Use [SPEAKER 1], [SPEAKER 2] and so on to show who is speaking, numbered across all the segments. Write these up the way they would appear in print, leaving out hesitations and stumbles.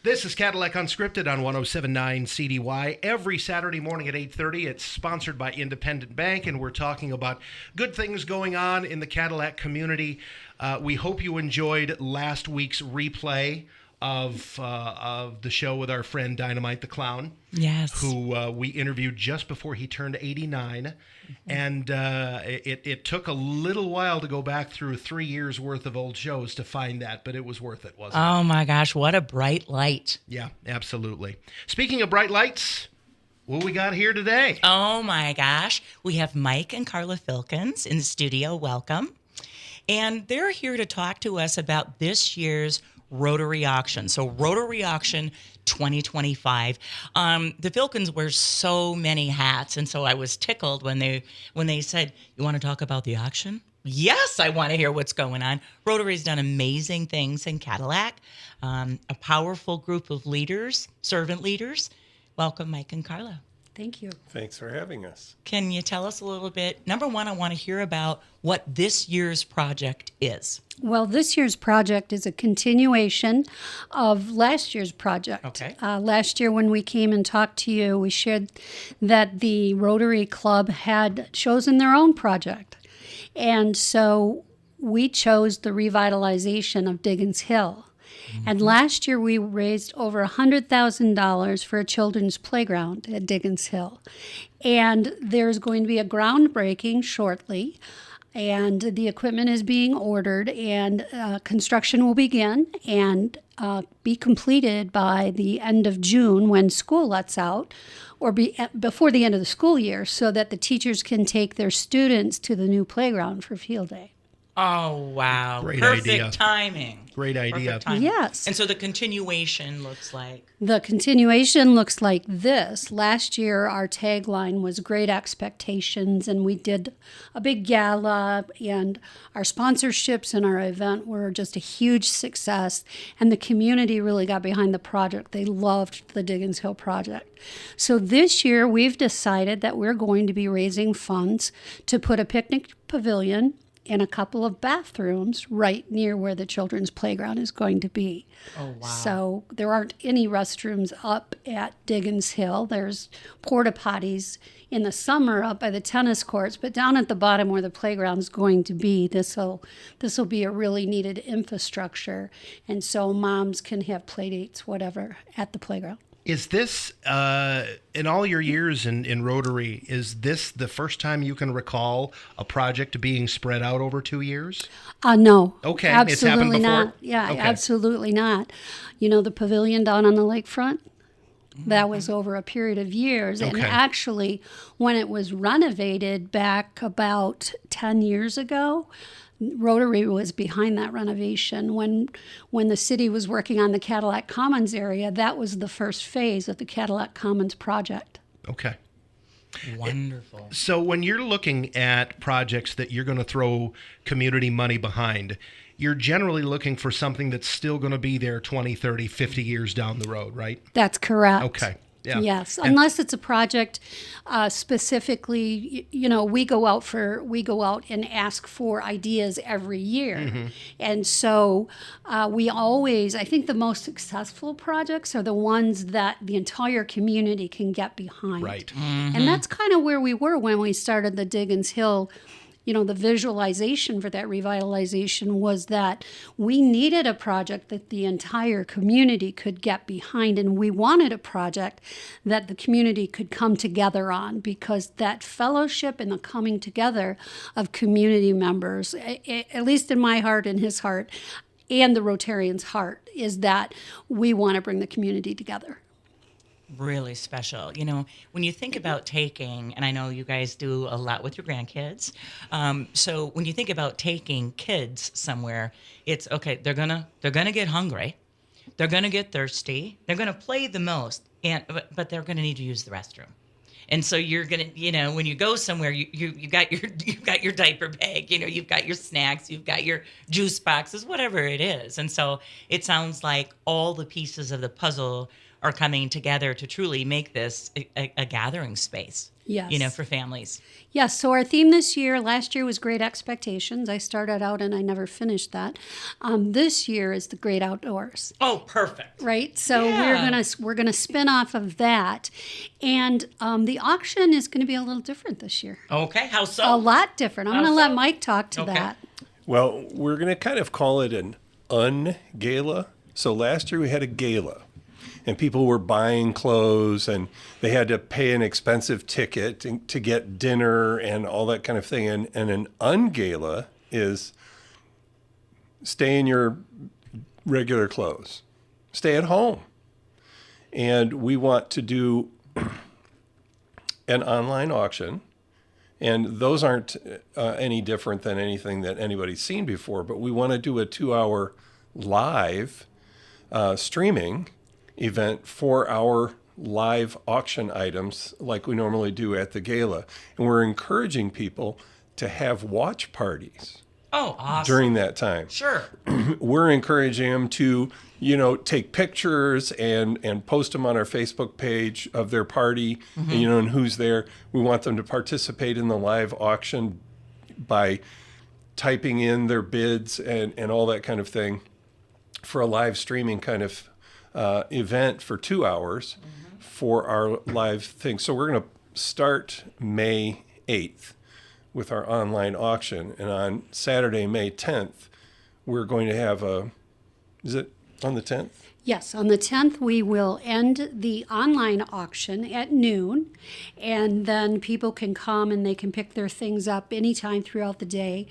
[SPEAKER 1] This is Cadillac Unscripted on 107.9 CDY every Saturday morning at 8:30. It's sponsored by Independent Bank, and we're talking about good things going on in the Cadillac community. We hope you enjoyed last week's replay of the show with our friend Dynamite the Clown.
[SPEAKER 2] Yes.
[SPEAKER 1] Who we interviewed just before he turned 89. And it took a little while to go back through 3 years worth of old shows to find that, but it was worth it, wasn't it?
[SPEAKER 2] Oh my gosh, what a bright light.
[SPEAKER 1] Yeah, absolutely. Speaking of bright lights, what we got here today?
[SPEAKER 2] Oh my gosh, we have Mike and Carla Filkins in the studio. Welcome. And they're here to talk to us about this year's Rotary auction. So Rotary auction 2025. The Filkins wear so many hats, and so I was tickled when they said, "You want to talk about the auction?" Yes, I want to hear what's going on. Rotary's done amazing things in Cadillac. A powerful group of leaders, servant leaders. Welcome, Mike and Carla.
[SPEAKER 3] Thank you.
[SPEAKER 4] Thanks for having us.
[SPEAKER 2] Can you tell us a little bit? Number one, I want to hear about what this year's project is.
[SPEAKER 3] Well, this year's project is a continuation of last year's project.
[SPEAKER 2] Okay.
[SPEAKER 3] Last year when we came and talked to you, we shared that the Rotary Club had chosen their own project. And so we chose the revitalization of Diggins Hill. And last year we raised over $100,000 for a children's playground at Diggins Hill. And there's going to be a groundbreaking shortly. And the equipment is being ordered, and construction will begin and be completed by the end of June when school lets out, or before the end of the school year, so that the teachers can take their students to the new playground for field day.
[SPEAKER 2] Oh, wow.
[SPEAKER 1] Great
[SPEAKER 2] Perfect
[SPEAKER 1] idea.
[SPEAKER 2] timing.
[SPEAKER 1] Great idea.
[SPEAKER 2] Perfect timing.
[SPEAKER 3] Yes.
[SPEAKER 2] And so the continuation looks like?
[SPEAKER 3] The continuation looks like this. Last year, our tagline was Great Expectations, and we did a big gala, and our sponsorships and our event were just a huge success, and the community really got behind the project. They loved the Diggins Hill project. So this year, we've decided that we're going to be raising funds to put a picnic pavilion and a couple of bathrooms right near where the children's playground is going to be.
[SPEAKER 2] Oh, wow.
[SPEAKER 3] So there aren't any restrooms up at Diggins Hill. There's porta potties in the summer up by the tennis courts, but down at the bottom where the playground's going to be, this will be a really needed infrastructure. And so moms can have play dates, whatever, at the playground.
[SPEAKER 1] Is this, in all your years in Rotary, is this the first time you can recall a project being spread out over 2 years?
[SPEAKER 3] No.
[SPEAKER 1] Okay,
[SPEAKER 3] absolutely
[SPEAKER 1] it's happened before?
[SPEAKER 3] not. Yeah,
[SPEAKER 1] Okay.
[SPEAKER 3] absolutely not. You know, the pavilion down on the lakefront? That was over a period of years. And
[SPEAKER 1] Okay.
[SPEAKER 3] actually, when it was renovated back about 10 years ago, Rotary was behind that renovation. When the city was working on the Cadillac Commons area, that was the first phase of the Cadillac Commons project.
[SPEAKER 1] Okay.
[SPEAKER 2] Wonderful.
[SPEAKER 1] So when you're looking at projects that you're going to throw community money behind, you're generally looking for something that's still going to be there 20, 30, 50 years down the road, right?
[SPEAKER 3] That's correct.
[SPEAKER 1] Okay. Yeah.
[SPEAKER 3] Yes,
[SPEAKER 1] And-
[SPEAKER 3] unless it's a project specifically, you know, we go out and ask for ideas every year.
[SPEAKER 1] Mm-hmm.
[SPEAKER 3] And so I think the most successful projects are the ones that the entire community can get behind.
[SPEAKER 1] Right.
[SPEAKER 3] And that's kind of where we were when we started the Diggins Hill. You know, the visualization for that revitalization was that we needed a project that the entire community could get behind, and we wanted a project that the community could come together on, because that fellowship and the coming together of community members, at least in my heart and his heart, and the Rotarians' heart, is that we want to bring the community together.
[SPEAKER 2] Really special. You know, when you think about taking, and I know you guys do a lot with your grandkids, so when you think about taking kids somewhere, it's okay, they're gonna get hungry, they're gonna get thirsty, they're gonna play the most, but they're gonna need to use the restroom. And so you're gonna, you know, when you go somewhere, you got your diaper bag, you know, you've got your snacks, you've got your juice boxes, whatever it is. And so it sounds like all the pieces of the puzzle are coming together to truly make this a gathering space.
[SPEAKER 3] Yes.
[SPEAKER 2] For families.
[SPEAKER 3] Yes, so our theme last year was Great Expectations. I started out and I never finished that. This year is the Great Outdoors.
[SPEAKER 2] Oh, perfect.
[SPEAKER 3] Right? So we're gonna spin off of that. And the auction is gonna be a little different this year.
[SPEAKER 2] Okay, how so?
[SPEAKER 3] A lot different. I'm gonna let Mike talk to that.
[SPEAKER 4] Well, we're going to kind of call it an un-gala. So last year we had a gala, and people were buying clothes, and they had to pay an expensive ticket to get dinner and all that kind of thing. And an un-gala is stay in your regular clothes, stay at home. And we want to do an online auction. And those aren't any different than anything that anybody's seen before, but we want to do a 2-hour live streaming event for our live auction items like we normally do at the gala. And we're encouraging people to have watch parties.
[SPEAKER 2] Oh, awesome.
[SPEAKER 4] During that time.
[SPEAKER 2] Sure.
[SPEAKER 4] We're encouraging them to, take pictures and post them on our Facebook page of their party, and who's there. We want them to participate in the live auction by typing in their bids and all that kind of thing for a live streaming kind of event for 2 hours for our live thing. So we're going to start May 8th. With our online auction, and on Saturday, May 10th, we're going to have is it on the 10th?
[SPEAKER 3] Yes, on the 10th, we will end the online auction at noon, and then people can come and they can pick their things up anytime throughout the day.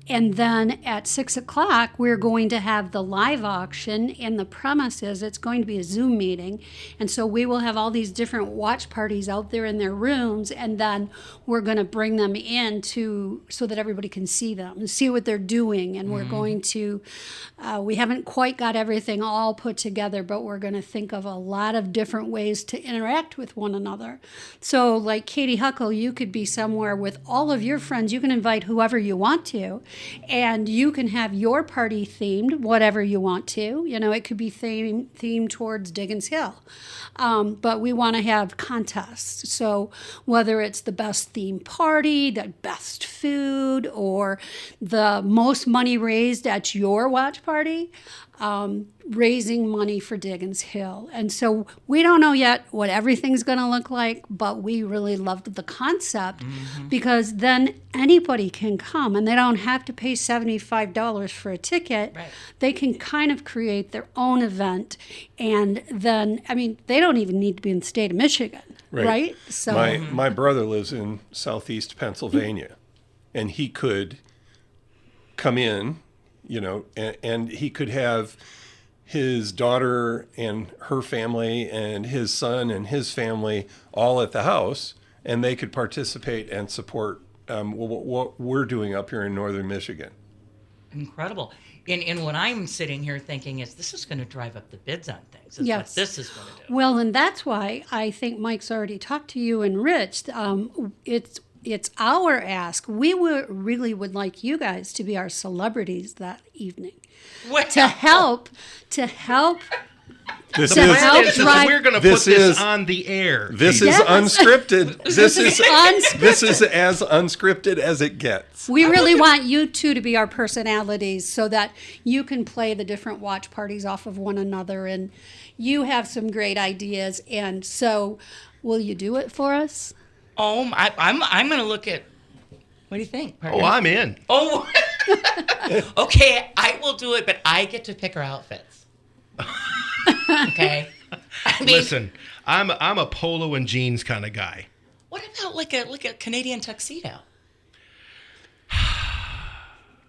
[SPEAKER 3] And then at 6 o'clock, we're going to have the live auction, and the premise is it's going to be a Zoom meeting. And so we will have all these different watch parties out there in their rooms, and then we're going to bring them in so that everybody can see them and see what they're doing. And we're going to, we haven't quite got everything all put together, but we're going to think of a lot of different ways to interact with one another. So like Katie Huckle, you could be somewhere with all of your friends. You can invite whoever you want to. And you can have your party themed, whatever you want to. It could be themed towards Diggins Hill. But we want to have contests. So whether it's the best themed party, the best food, or the most money raised at your watch party, raising money for Diggins Hill. And so we don't know yet what everything's going to look like, but we really loved the concept because then anybody can come and they don't have to pay $75 for a ticket.
[SPEAKER 2] Right.
[SPEAKER 3] They can kind of create their own event. And then, they don't even need to be in the state of Michigan, right? So
[SPEAKER 4] my brother lives in southeast Pennsylvania, and he could come in, and he could have his daughter and her family and his son and his family all at the house, and they could participate and support what we're doing up here in northern Michigan.
[SPEAKER 2] Incredible. And what I'm sitting here thinking is this is going to drive up the bids on things. Is
[SPEAKER 3] Yes.
[SPEAKER 2] what this is going to do.
[SPEAKER 3] Well, and that's why I think Mike's already talked to you and Rich. It's our ask. We really would like you guys to be our celebrities that evening.
[SPEAKER 2] Well,
[SPEAKER 3] To help
[SPEAKER 4] This
[SPEAKER 1] The
[SPEAKER 3] To
[SPEAKER 4] is
[SPEAKER 1] plan
[SPEAKER 3] help
[SPEAKER 1] is that
[SPEAKER 3] drive-
[SPEAKER 1] we're going to
[SPEAKER 4] This
[SPEAKER 1] put this
[SPEAKER 4] is-
[SPEAKER 1] on the air.
[SPEAKER 4] this
[SPEAKER 3] Yes.
[SPEAKER 4] is unscripted. This is
[SPEAKER 3] unscripted.
[SPEAKER 4] this is as unscripted as it gets.
[SPEAKER 3] We really want you two to be our personalities so that you can play the different watch parties off of one another, and you have some great ideas. And so will you do it for us?
[SPEAKER 2] Oh, I'm going to look at. What do you think, partner?
[SPEAKER 1] Oh, I'm in.
[SPEAKER 2] Oh, okay. I will do it, but I get to pick our outfits. Okay.
[SPEAKER 1] Listen, I'm a polo and jeans kind of guy.
[SPEAKER 2] What about like a Canadian tuxedo?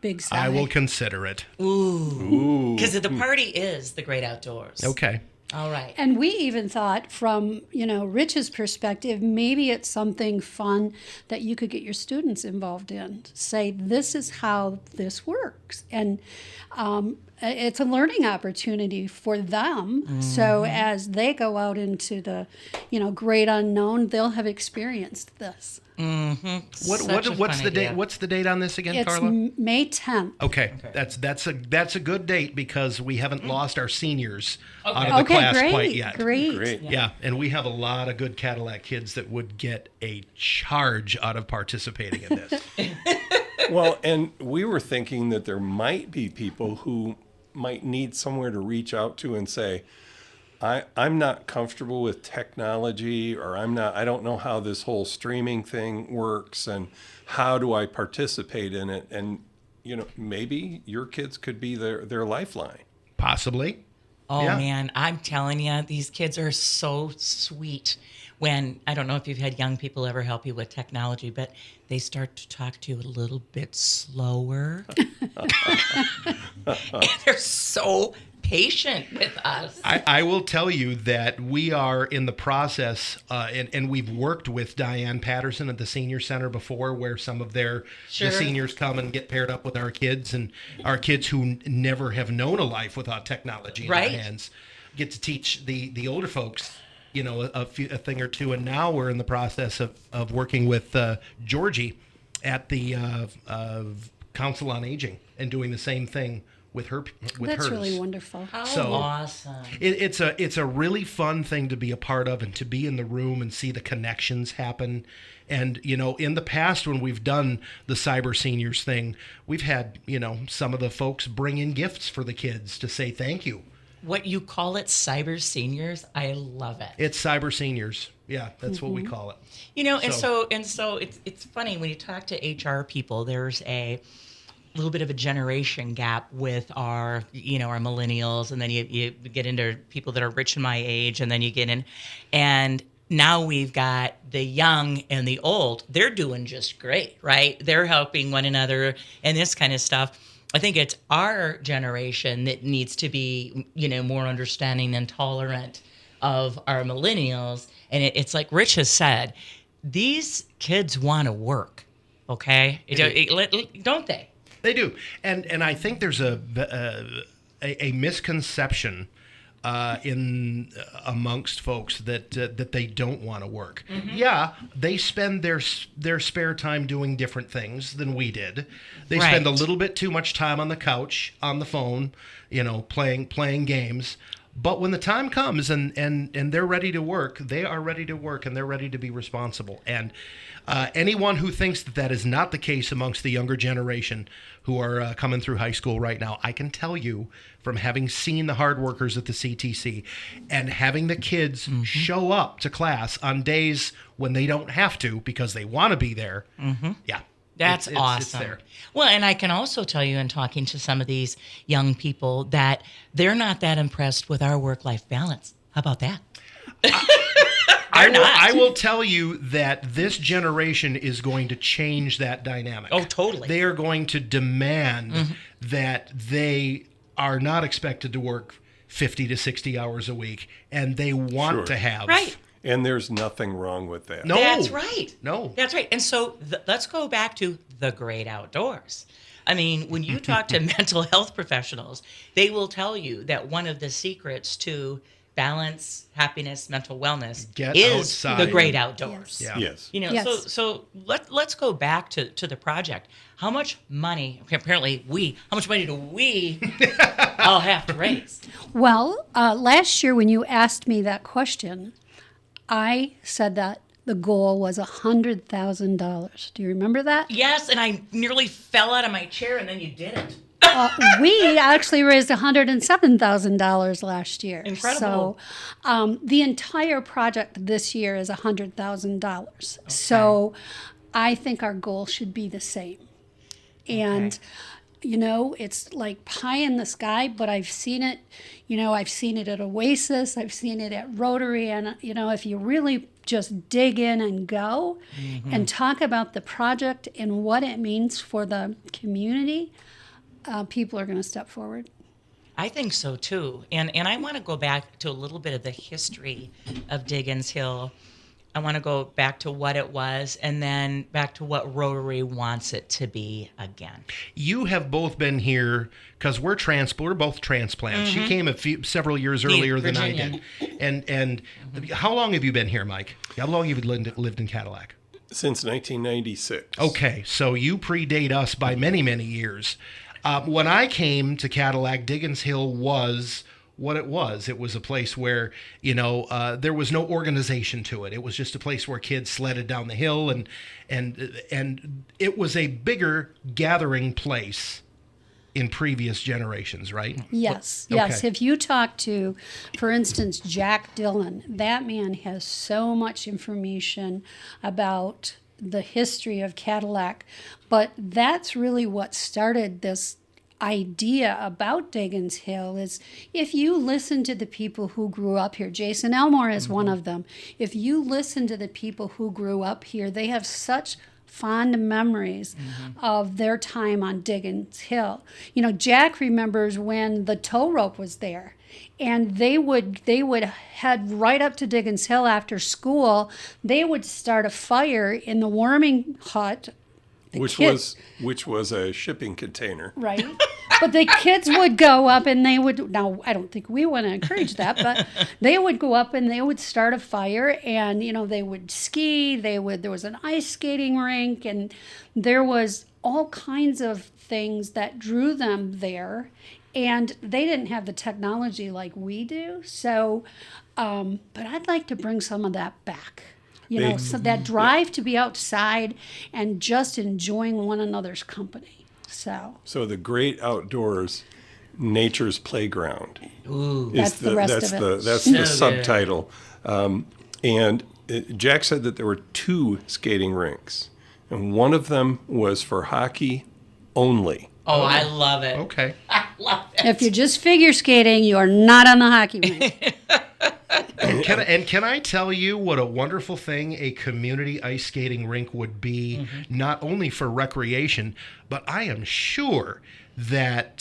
[SPEAKER 3] Big sigh.
[SPEAKER 1] I will consider it.
[SPEAKER 2] Ooh. Because the party is the great outdoors.
[SPEAKER 1] Okay.
[SPEAKER 2] All right.
[SPEAKER 3] And we even thought from, Rich's perspective, maybe it's something fun that you could get your students involved in. Say, this is how this works. And it's a learning opportunity for them. So as they go out into the, great unknown, they'll have experienced this.
[SPEAKER 1] What's the date? What's the date on this again,
[SPEAKER 3] It's
[SPEAKER 1] Carla?
[SPEAKER 3] May 10th.
[SPEAKER 1] Okay, that's a good date because we haven't lost our seniors out of the class quite yet.
[SPEAKER 3] Great.
[SPEAKER 1] Yeah, and we have a lot of good Cadillac kids that would get a charge out of participating in this.
[SPEAKER 4] Well, and we were thinking that there might be people who might need somewhere to reach out to and say, I'm not comfortable with technology, or I don't know how this whole streaming thing works, and how do I participate in it? And, maybe your kids could be their lifeline.
[SPEAKER 1] Possibly.
[SPEAKER 2] Oh,
[SPEAKER 1] Yeah.
[SPEAKER 2] man, I'm telling you, these kids are so sweet. When, I don't know if you've had young people ever help you with technology, but they start to talk to you a little bit slower. And they're so patient with us.
[SPEAKER 1] I will tell you that we are in the process, and we've worked with Diane Patterson at the Senior Center before, where some of the seniors come and get paired up with our kids, and our kids who never have known a life without technology in their hands get to teach the older folks, a thing or two. And now we're in the process of working with Georgie at the Council on Aging and doing the same thing with hers.
[SPEAKER 3] That's really wonderful.
[SPEAKER 2] So awesome.
[SPEAKER 1] It's a really fun thing to be a part of and to be in the room and see the connections happen. And, in the past when we've done the Cyber Seniors thing, we've had, some of the folks bring in gifts for the kids to say thank you.
[SPEAKER 2] What you call it, Cyber Seniors, I love it.
[SPEAKER 1] It's Cyber Seniors. Yeah, that's what we call it.
[SPEAKER 2] And so it's funny when you talk to HR people, there's a little bit of a generation gap with our, our millennials, and then you get into people that are rich in my age, and then you get in, and now we've got the young and the old. They're doing just great, right? They're helping one another and this kind of stuff. I think it's our generation that needs to be, more understanding and tolerant of our millennials. And it's like Rich has said, these kids want to work, okay? Don't they?
[SPEAKER 1] They do, and I think there's a misconception in amongst folks that they don't want to work. Yeah, they spend their spare time doing different things than we did. They spend a little bit too much time on the couch, on the phone, playing games. But when the time comes and they're ready to work, they are ready to work, and they're ready to be responsible. And anyone who thinks that is not the case amongst the younger generation who are coming through high school right now, I can tell you from having seen the hard workers at the CTC and having the kids show up to class on days when they don't have to because they want to be there. Yeah.
[SPEAKER 2] That's awesome.
[SPEAKER 1] It's there.
[SPEAKER 2] Well, and I can also tell you in talking to some of these young people that they're not that impressed with our work-life balance. How about that?
[SPEAKER 1] I will tell you that this generation is going to change that dynamic.
[SPEAKER 2] Oh, totally.
[SPEAKER 1] They are going to demand that they are not expected to work 50 to 60 hours a week, and they want to have...
[SPEAKER 2] Right.
[SPEAKER 4] And there's nothing wrong with that.
[SPEAKER 1] No.
[SPEAKER 2] That's right.
[SPEAKER 1] No.
[SPEAKER 2] That's right. And so let's go back to the great outdoors. I mean, when you talk to mental health professionals, they will tell you that one of the secrets to balance, happiness, mental wellness is
[SPEAKER 1] outside.
[SPEAKER 2] the great outdoors.
[SPEAKER 1] Yeah.
[SPEAKER 4] Yes.
[SPEAKER 2] So let's go back to the project. How much money, apparently how much money do we all have to raise?
[SPEAKER 3] Well, last year when you asked me that question, I said that the goal was $100,000. Do you remember that?
[SPEAKER 2] Yes, and I nearly fell out of my chair, and then you did it.
[SPEAKER 3] We actually raised $107,000 last year.
[SPEAKER 2] Incredible.
[SPEAKER 3] So the entire project this year is $100,000. Okay. So I think our goal should be the same. And, it's like pie in the sky, but I've seen it. I've seen it at Oasis. I've seen it at Rotary. And, if you really just dig in and go and talk about the project and what it means for the community, people are going to step forward.
[SPEAKER 2] I think so too, and I want to go back to a little bit of the history of Diggins Hill. I want to go back to what it was and then back to what Rotary wants it to be again.
[SPEAKER 1] You have both been here because we're both transplants. She came several years earlier than I did. And how long have you been here, Mike? How long have you lived in Cadillac?
[SPEAKER 4] Since 1996.
[SPEAKER 1] Okay, so you predate us by many, many years. When I came to Cadillac, Diggins Hill was what it was. It was a place where, there was no organization to it. It was just a place where kids sledded down the hill, and it was a bigger gathering place in previous generations, right?
[SPEAKER 3] Yes,
[SPEAKER 1] Okay.
[SPEAKER 3] yes. If you talk to, for instance, Jack Dillon, that man has so much information about the history of Cadillac, but that's really what started this idea about Diggins Hill. Is if you listen to the people who grew up here, Jason Elmore is one of them. If you listen to the people who grew up here, they have such fond memories of their time on Diggins Hill. Jack remembers when the tow rope was there, and they would head right up to Diggins Hill after school. They would start a fire in the warming hut.
[SPEAKER 4] Which was a shipping container.
[SPEAKER 3] Right. But the kids would go up and they would, now I don't think we want to encourage that, but they would go up and they would start a fire, and, they would ski, there was an ice skating rink, and there was all kinds of things that drew them there, and they didn't have the technology like we do. So, but I'd like to bring some of that back. So that drive to be outside and just enjoying one another's company. So
[SPEAKER 4] the great outdoors, nature's playground.
[SPEAKER 2] Ooh.
[SPEAKER 3] That's the rest of it.
[SPEAKER 4] That's the subtitle. Jack said that there were 2 skating rinks, and one of them was for hockey only.
[SPEAKER 2] Oh, I love it.
[SPEAKER 1] Okay.
[SPEAKER 2] I love it.
[SPEAKER 3] if you're just figure skating, you are not on the hockey rink.
[SPEAKER 1] Can I tell you what a wonderful thing a community ice skating rink would be, not only for recreation, but I am sure that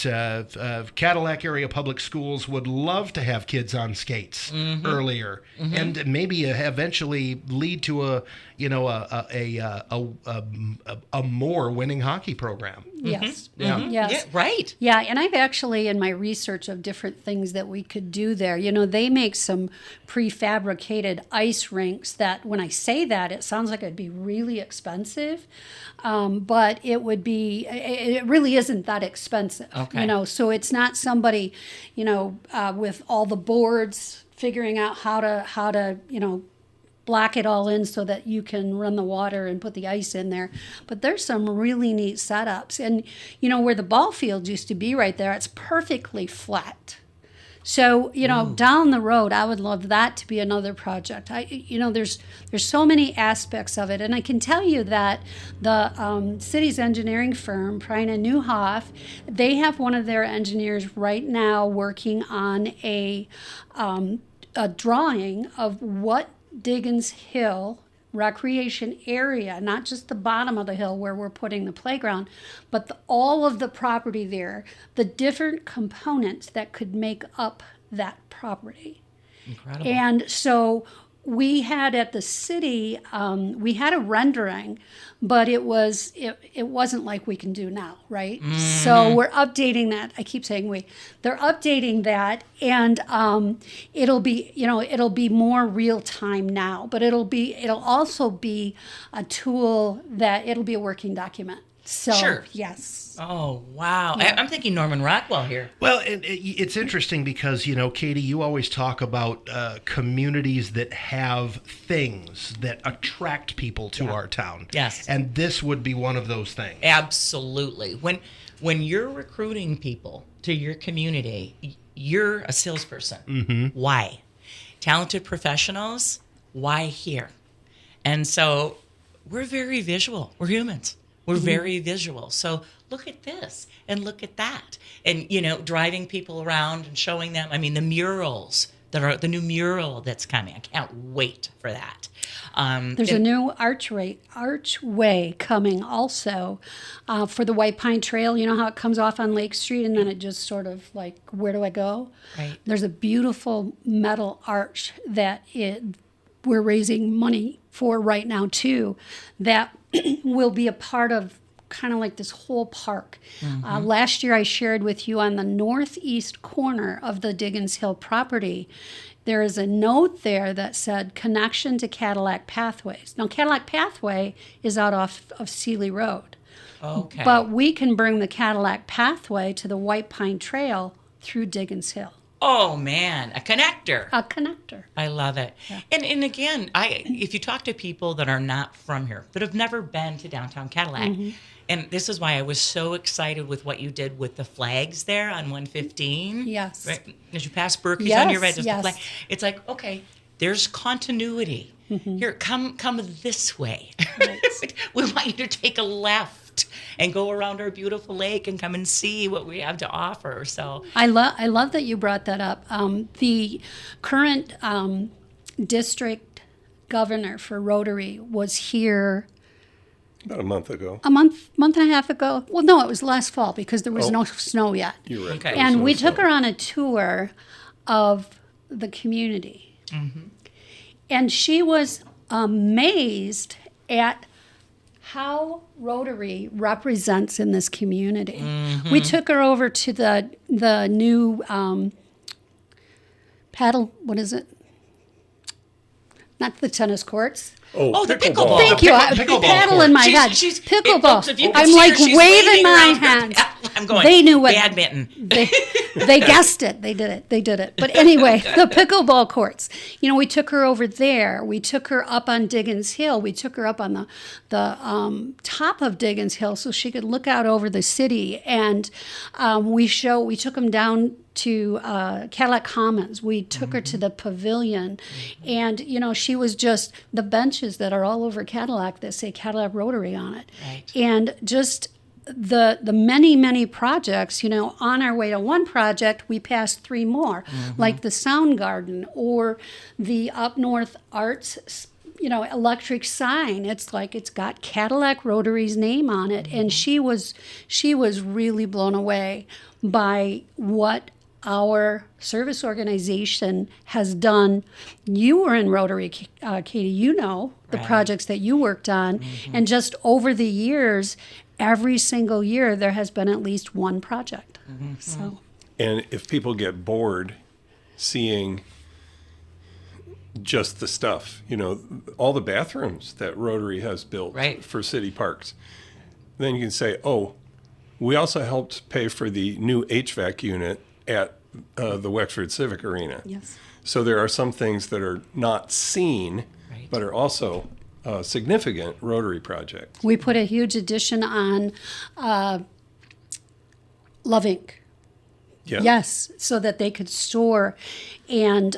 [SPEAKER 1] Cadillac area public schools would love to have kids on skates earlier, and maybe eventually lead to a more winning hockey program.
[SPEAKER 3] Yes.
[SPEAKER 1] Yeah.
[SPEAKER 3] Yes.
[SPEAKER 2] Yeah, right.
[SPEAKER 3] Yeah, and I've actually, in my research of different things that we could do there, they make some prefabricated ice rinks that, when I say that, it sounds like it'd be really expensive, but it really isn't that expensive.
[SPEAKER 2] Okay.
[SPEAKER 3] So it's not somebody, with all the boards figuring out how to block it all in so that you can run the water and put the ice in there. But there's some really neat setups. And, where the ball field used to be right there, it's perfectly flat. So, down the road, I would love that to be another project. There's so many aspects of it. And I can tell you that the city's engineering firm, Prina Newhoff, they have one of their engineers right now working on a drawing of what Diggins Hill recreation area, not just the bottom of the hill where we're putting the playground, but all of the property there, the different components that could make up that property.
[SPEAKER 2] Incredible.
[SPEAKER 3] And so we had at the city, we had a rendering, but it wasn't like we can do now, right? So we're updating that. I keep saying they're updating that, and it'll be more real time now, but it'll also be a tool that it'll be a working document. So,
[SPEAKER 2] Sure.
[SPEAKER 3] Yes.
[SPEAKER 2] Oh, wow.
[SPEAKER 3] Yeah.
[SPEAKER 2] I'm thinking Norman Rockwell here.
[SPEAKER 1] Well, it's interesting because, Katie, you always talk about communities that have things that attract people to our town.
[SPEAKER 2] Yes.
[SPEAKER 1] And this would be one of those things.
[SPEAKER 2] Absolutely. When you're recruiting people to your community, you're a salesperson. Why? Talented professionals, why here? And so we're very visual. We're humans. We're very visual. So look at this and look at that. And, driving people around and showing them, the murals the new mural that's coming. I can't wait for that.
[SPEAKER 3] There's a new archway coming also for the White Pine Trail. You know how it comes off on Lake Street and then it just sort of where do I go?
[SPEAKER 2] Right.
[SPEAKER 3] There's a beautiful metal arch that we're raising money for right now too, that will be a part of kind of like this whole park. Last year I shared with you on the northeast corner of the Diggins Hill property, there is a note there that said connection to Cadillac Pathways. Now Cadillac Pathway is out off of Sealy Road.
[SPEAKER 2] Okay.
[SPEAKER 3] But we can bring the Cadillac Pathway to the White Pine Trail through Diggins Hill.
[SPEAKER 2] Oh man, a connector.
[SPEAKER 3] A connector.
[SPEAKER 2] I love it.
[SPEAKER 3] Yeah.
[SPEAKER 2] And again, if you talk to people that are not from here, that have never been to downtown Cadillac, and this is why I was so excited with what you did with the flags there on 115.
[SPEAKER 3] Yes.
[SPEAKER 2] Right? As you pass Berkey's
[SPEAKER 3] Yes,
[SPEAKER 2] on your right, there's
[SPEAKER 3] yes.
[SPEAKER 2] the flag. It's like, okay, there's continuity. Here, come this way.
[SPEAKER 3] Right.
[SPEAKER 2] We want you to take a left and go around our beautiful lake and come and see what we have to offer. So
[SPEAKER 3] I love that you brought that up. The current district governor for Rotary was here
[SPEAKER 4] About a month ago.
[SPEAKER 3] a month and a half ago. Well, no, it was last fall because there was no snow yet.
[SPEAKER 4] You're right.
[SPEAKER 2] Okay.
[SPEAKER 4] There was
[SPEAKER 3] And
[SPEAKER 4] no
[SPEAKER 3] we took
[SPEAKER 4] snow.
[SPEAKER 3] her on a tour of the community. And she was amazed at how Rotary represents in this community. We took her over to the new paddle, what is it? Not the tennis courts.
[SPEAKER 2] Oh, the pickleball.
[SPEAKER 3] Thank you.
[SPEAKER 1] pickleball
[SPEAKER 3] Paddle
[SPEAKER 1] court.
[SPEAKER 3] in my head.
[SPEAKER 2] She's
[SPEAKER 3] Pickleball.
[SPEAKER 2] folks, if you could
[SPEAKER 3] I'm
[SPEAKER 2] see her,
[SPEAKER 3] like
[SPEAKER 2] she's
[SPEAKER 3] waving my
[SPEAKER 2] around her
[SPEAKER 3] hands.
[SPEAKER 2] paddle. I'm going,
[SPEAKER 3] They knew what
[SPEAKER 2] badminton.
[SPEAKER 3] they guessed it. They did it. But anyway, the pickleball courts. You know, we took her over there. We took her up on Diggins Hill. We took her up on the top of Diggins Hill so she could look out over the city. And we took them down to Cadillac Commons. We took her to the pavilion. And, you know, she was just the benches that are all over Cadillac that say Cadillac Rotary on it.
[SPEAKER 2] Right.
[SPEAKER 3] And just the many projects, you know, on our way to one project, we passed three more, like the Sound Garden or the Up North Arts, you know, electric sign. It's like it's got Cadillac Rotary's name on it. And she was really blown away by what our service organization has done. You were in Rotary, Katie, you know, the
[SPEAKER 2] Right.
[SPEAKER 3] projects that you worked on. And just over the years, every single year, there has been at least one project. So,
[SPEAKER 4] And if people get bored seeing just the stuff, you know, all the bathrooms that Rotary has built
[SPEAKER 2] Right.
[SPEAKER 4] for city parks, then you can say, oh, we also helped pay for the new HVAC unit at the Wexford Civic Arena.
[SPEAKER 3] yes.
[SPEAKER 4] So there are some things that are not seen,
[SPEAKER 2] Right.
[SPEAKER 4] but are also significant Rotary projects.
[SPEAKER 3] We put a huge addition on Love Inc.
[SPEAKER 4] Yeah.
[SPEAKER 3] Yes, so that they could store and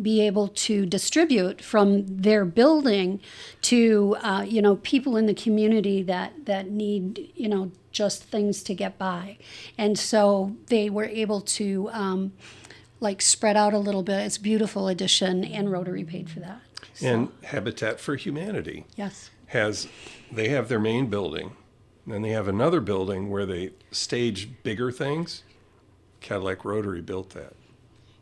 [SPEAKER 3] be able to distribute from their building to you know, people in the community that need, you know, just things to get by. And so they were able to like spread out a little bit. It's a beautiful addition, and Rotary paid for that. So,
[SPEAKER 4] And Habitat for Humanity
[SPEAKER 3] yes.
[SPEAKER 4] they have their main building, then they have another building where they stage bigger things. Cadillac Rotary built that.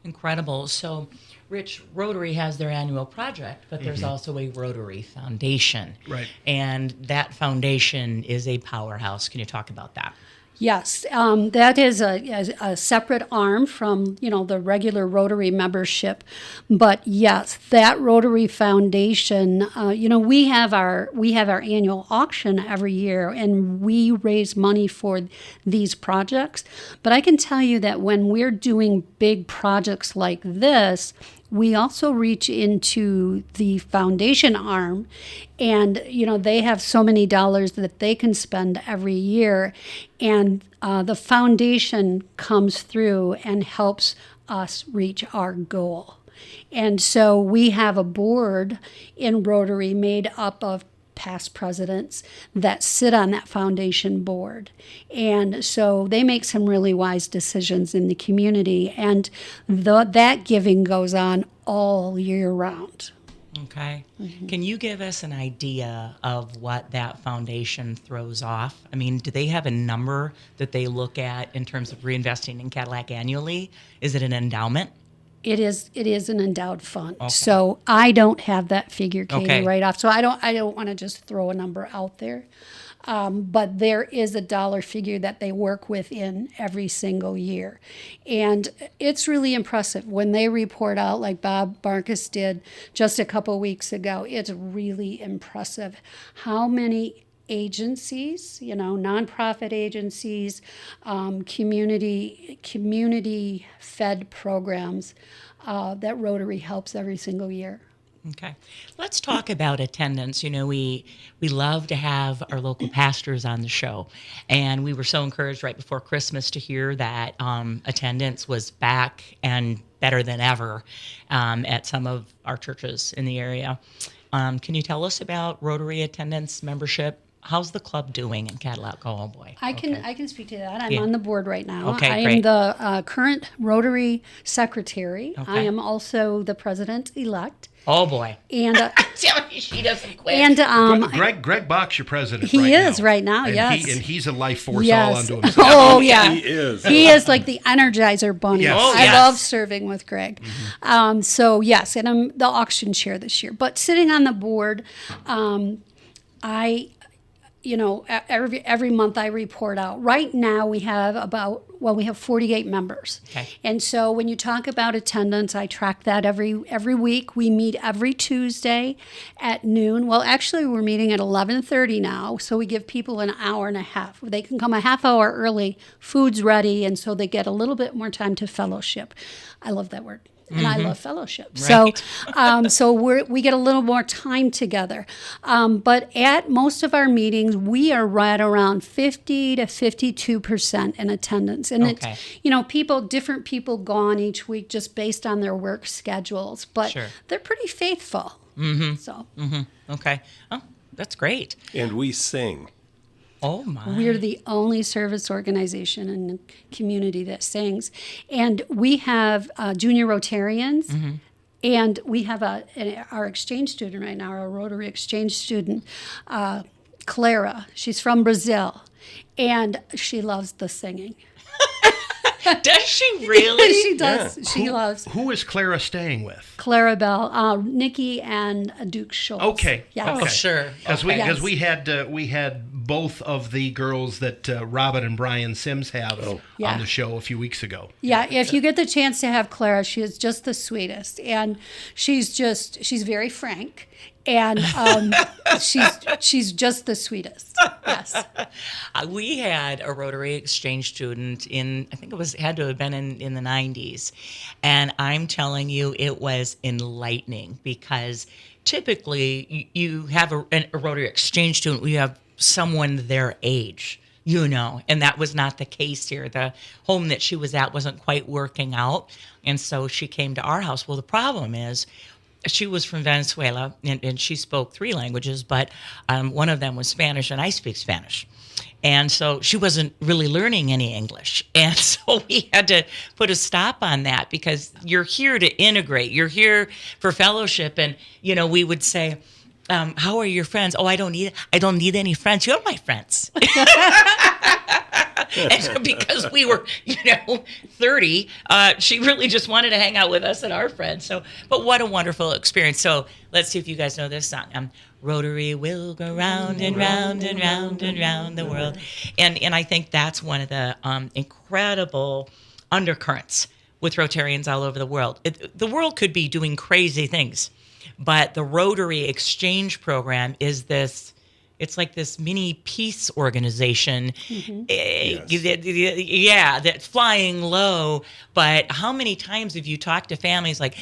[SPEAKER 2] Incredible. So, Rich, Rotary has their annual project, but there's also a Rotary Foundation.
[SPEAKER 1] Right.
[SPEAKER 2] And that foundation is a powerhouse. Can you talk about that?
[SPEAKER 3] Yes, that is a separate arm from, you know, the regular Rotary membership. But yes, that Rotary Foundation, you know, we have our annual auction every year, and we raise money for these projects. But I can tell you that when we're doing big projects like this, we also reach into the foundation arm, and you know, they have so many dollars that they can spend every year, and the foundation comes through and helps us reach our goal. And so we have a board in Rotary made up of past presidents that sit on that foundation board. And so they make some really wise decisions in the community, and that giving goes on all year round.
[SPEAKER 2] Okay. Can you give us an idea of what that foundation throws off? I mean, do they have a number that they look at in terms of reinvesting in Cadillac annually? Is it an endowment?
[SPEAKER 3] It is an endowed fund.
[SPEAKER 2] Okay.
[SPEAKER 3] So I don't have that figure, Katie,
[SPEAKER 2] Okay.
[SPEAKER 3] right off. So I don't want to just throw a number out there. But there is a dollar figure that they work within every single year. And it's really impressive when they report out, like Bob Marcus did just a couple weeks ago. It's really impressive how many agencies, nonprofit agencies, community fed programs that Rotary helps every single year.
[SPEAKER 2] Okay. Let's talk about attendance. We love to have our local pastors on the show. And we were so encouraged right before Christmas to hear that attendance was back and better than ever at some of our churches in the area. Can you tell us about Rotary attendance membership? How's the club doing in Cadillac? Oh boy.
[SPEAKER 3] I can speak to that. I'm on the board right now.
[SPEAKER 2] Okay,
[SPEAKER 3] I am
[SPEAKER 2] great.
[SPEAKER 3] the current Rotary secretary.
[SPEAKER 2] Okay.
[SPEAKER 3] I am also the president-elect.
[SPEAKER 2] Oh boy.
[SPEAKER 3] And
[SPEAKER 2] She doesn't quit.
[SPEAKER 3] and
[SPEAKER 1] Greg Bach's your president.
[SPEAKER 3] He
[SPEAKER 1] right
[SPEAKER 3] is
[SPEAKER 1] now.
[SPEAKER 3] right now,
[SPEAKER 1] And
[SPEAKER 3] yes.
[SPEAKER 1] he's a life force all
[SPEAKER 3] yes.
[SPEAKER 1] unto himself.
[SPEAKER 3] Oh yeah.
[SPEAKER 4] He is.
[SPEAKER 3] He is like the Energizer Bunny.
[SPEAKER 1] Yes. Oh,
[SPEAKER 3] I
[SPEAKER 2] yes.
[SPEAKER 3] love serving with Greg. So yes, and I'm the auction chair this year. But sitting on the board, every month I report out. Right now we have we have 48 members.
[SPEAKER 2] Okay.
[SPEAKER 3] And so when you talk about attendance, I track that every week. We meet every Tuesday at noon. Well, actually we're meeting at 11:30 now, so we give people an hour and a half. They can come a half hour early, food's ready, and so they get a little bit more time to fellowship. I love that word. And I love fellowship.
[SPEAKER 2] Right.
[SPEAKER 3] So we get a little more time together. But at most of our meetings, we are right around 50 to 52% in attendance. And
[SPEAKER 2] Okay.
[SPEAKER 3] different people gone each week just based on their work schedules. But
[SPEAKER 2] Sure.
[SPEAKER 3] they're pretty faithful. Mm-hmm. So
[SPEAKER 2] Okay. Oh, that's great.
[SPEAKER 4] And we sing.
[SPEAKER 2] Oh my.
[SPEAKER 3] we're the only service organization in the community that sings. And we have junior Rotarians. And we have our exchange student right now, our Rotary exchange student, Clara. She's from Brazil, and she loves the singing.
[SPEAKER 2] Does she really?
[SPEAKER 3] She does. She loves
[SPEAKER 1] Who is Clara staying with?
[SPEAKER 3] Clara Bell, Nikki, and Duke Schultz.
[SPEAKER 1] Okay.
[SPEAKER 3] Yes.
[SPEAKER 2] Oh, sure.
[SPEAKER 1] Because
[SPEAKER 2] Okay.
[SPEAKER 1] we had both of the girls that Robin and Brian Sims have
[SPEAKER 3] Yeah.
[SPEAKER 1] on the show a few weeks ago.
[SPEAKER 3] Yeah, if you get the chance to have Clara, she is just the sweetest, and she's very frank, and she's just the sweetest. Yes.
[SPEAKER 2] We had a Rotary exchange student I think had to have been in the 90s. And I'm telling you, it was enlightening because typically you have a Rotary exchange student, you have someone their age, and that was not the case here. The home that she was at wasn't quite working out. And so she came to our house. Well, the problem is, she was from Venezuela, and she spoke 3 languages, but one of them was Spanish, and I speak Spanish. And so she wasn't really learning any English. And so we had to put a stop on that because you're here to integrate. You're here for fellowship. And, we would say, how are your friends? Oh, I don't need any friends. You're my friends. And because we were, 30, she really just wanted to hang out with us and our friends. So, but what a wonderful experience. So let's see if you guys know this song. Rotary will go round and round and round and round the world. And I think that's one of the incredible undercurrents with Rotarians all over the world. The world could be doing crazy things, but the Rotary Exchange Program is it's like this mini peace organization. That's flying low. But how many times have you talked to families like,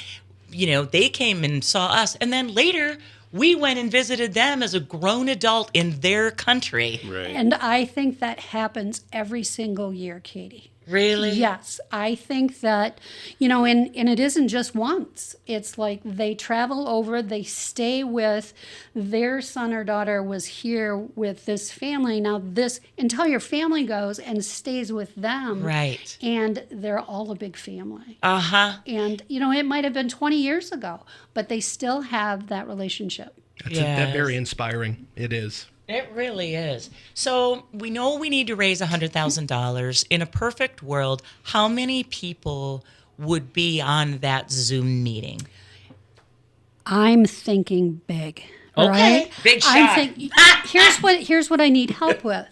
[SPEAKER 2] they came and saw us, and then later we went and visited them as a grown adult in their country.
[SPEAKER 4] Right.
[SPEAKER 3] And I think that happens every single year, Katie.
[SPEAKER 2] Really?
[SPEAKER 3] Yes, I think that, and it isn't just once. It's like they travel over, they stay with their son or daughter was here with this family. Now this, until your family goes and stays with them.
[SPEAKER 2] Right.
[SPEAKER 3] And they're all a big family.
[SPEAKER 2] Uh-huh.
[SPEAKER 3] And, it might have been 20 years ago, but they still have that relationship.
[SPEAKER 1] That's very inspiring. It is.
[SPEAKER 2] It really is. So we know we need to raise $100,000. In a perfect world, how many people would be on that Zoom meeting?
[SPEAKER 3] I'm thinking big.
[SPEAKER 2] Okay,
[SPEAKER 3] Right?
[SPEAKER 2] big shot.
[SPEAKER 3] Here's what I need help with.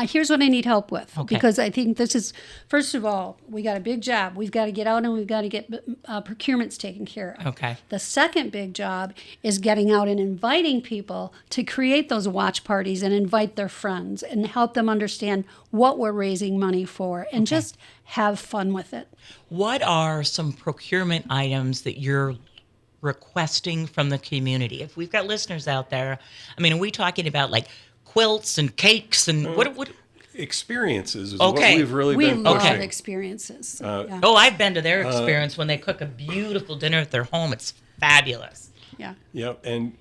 [SPEAKER 3] Here's what I need help with,
[SPEAKER 2] Okay.
[SPEAKER 3] because I think this is, first of all, we got a big job. We've got to get out and we've got to get procurements taken care of.
[SPEAKER 2] Okay.
[SPEAKER 3] The second big job is getting out and inviting people to create those watch parties and invite their friends and help them understand what we're raising money for and just have fun with it.
[SPEAKER 2] What are some procurement items that you're requesting from the community? If we've got listeners out there, I mean, are we talking about like quilts and cakes and what?
[SPEAKER 4] Experiences is
[SPEAKER 2] Okay.
[SPEAKER 4] what we've really
[SPEAKER 3] We
[SPEAKER 4] been
[SPEAKER 3] love
[SPEAKER 4] pushing.
[SPEAKER 3] experiences.
[SPEAKER 2] Oh, I've been to their experience when they cook a beautiful dinner at their home. It's fabulous.
[SPEAKER 3] Yeah.
[SPEAKER 4] Yep, and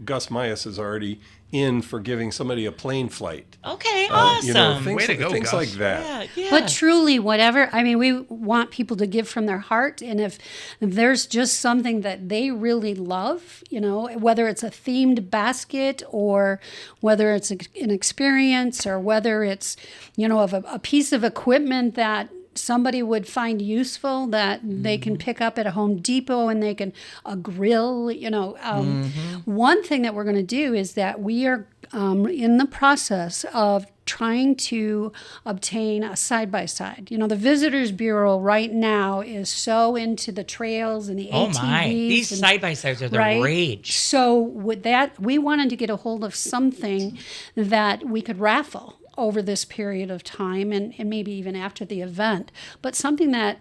[SPEAKER 4] Gus Myas is already in for giving somebody a plane flight.
[SPEAKER 2] Okay, awesome.
[SPEAKER 4] Things,
[SPEAKER 1] Way to go,
[SPEAKER 4] things
[SPEAKER 1] Gus.
[SPEAKER 4] like that.
[SPEAKER 2] Yeah.
[SPEAKER 3] But truly, whatever, I mean, we want people to give from their heart. And if there's just something that they really love, whether it's a themed basket or whether it's an experience or whether it's, of a piece of equipment that somebody would find useful that they can pick up at a Home Depot and they can a grill. One thing that we're going to do is that we are in the process of trying to obtain a side-by-side. The Visitors Bureau right now is so into the trails and the ATVs.
[SPEAKER 2] Oh my, these side-by-sides are the rage.
[SPEAKER 3] So with that, we wanted to get a hold of something that we could raffle over this period of time and maybe even after the event, but something that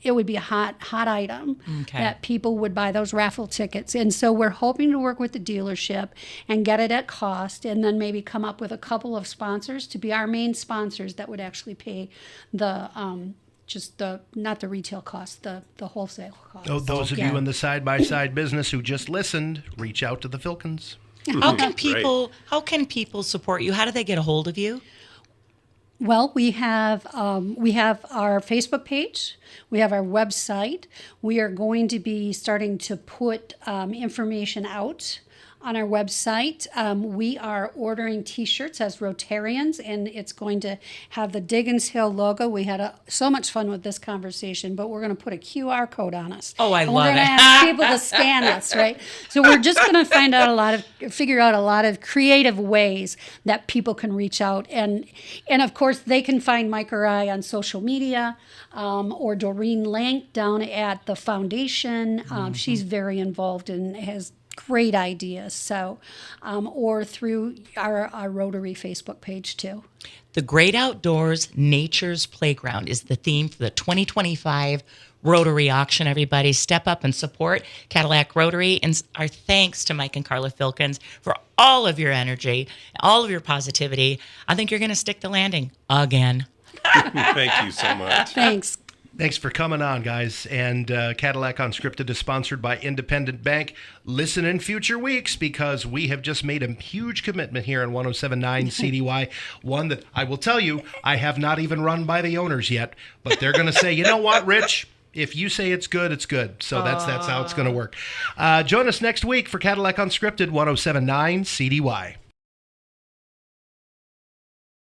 [SPEAKER 3] it would be a hot item that people would buy those raffle tickets. And so we're hoping to work with the dealership and get it at cost and then maybe come up with a couple of sponsors to be our main sponsors that would actually pay the not the retail cost, the wholesale cost.
[SPEAKER 1] Oh, those of you in the side-by-side business who just listened, reach out to the Filkins.
[SPEAKER 2] How can people support you? How do they get a hold of you?
[SPEAKER 3] Well, we have our Facebook page. We have our website. We are going to be starting to put information out on our website. We are ordering T-shirts as Rotarians, and it's going to have the Diggins Hill logo. We had so much fun with this conversation, but we're going to put a QR code on us.
[SPEAKER 2] Oh, I
[SPEAKER 3] and
[SPEAKER 2] love
[SPEAKER 3] we're going to ask people to scan us, right? So we're just going to figure out a lot of creative ways that people can reach out, and of course they can find Mike or I on social media, or Doreen Lank down at the foundation. She's very involved and has great ideas. So, or through our Rotary Facebook page too.
[SPEAKER 2] The Great Outdoors Nature's Playground is the theme for the 2025 Rotary auction. Everybody step up and support Cadillac Rotary. And our thanks to Mike and Carla Filkins for all of your energy, all of your positivity. I think you're going to stick the landing again.
[SPEAKER 4] Thank you so much.
[SPEAKER 3] Thanks.
[SPEAKER 1] Thanks for coming on, guys. And Cadillac Unscripted is sponsored by Independent Bank. Listen in future weeks because we have just made a huge commitment here on 107.9 CDY. One that I will tell you, I have not even run by the owners yet. But they're going to say, you know what, Rich? If you say it's good, it's good. So that's how it's going to work. Join us next week for Cadillac Unscripted 107.9 CDY.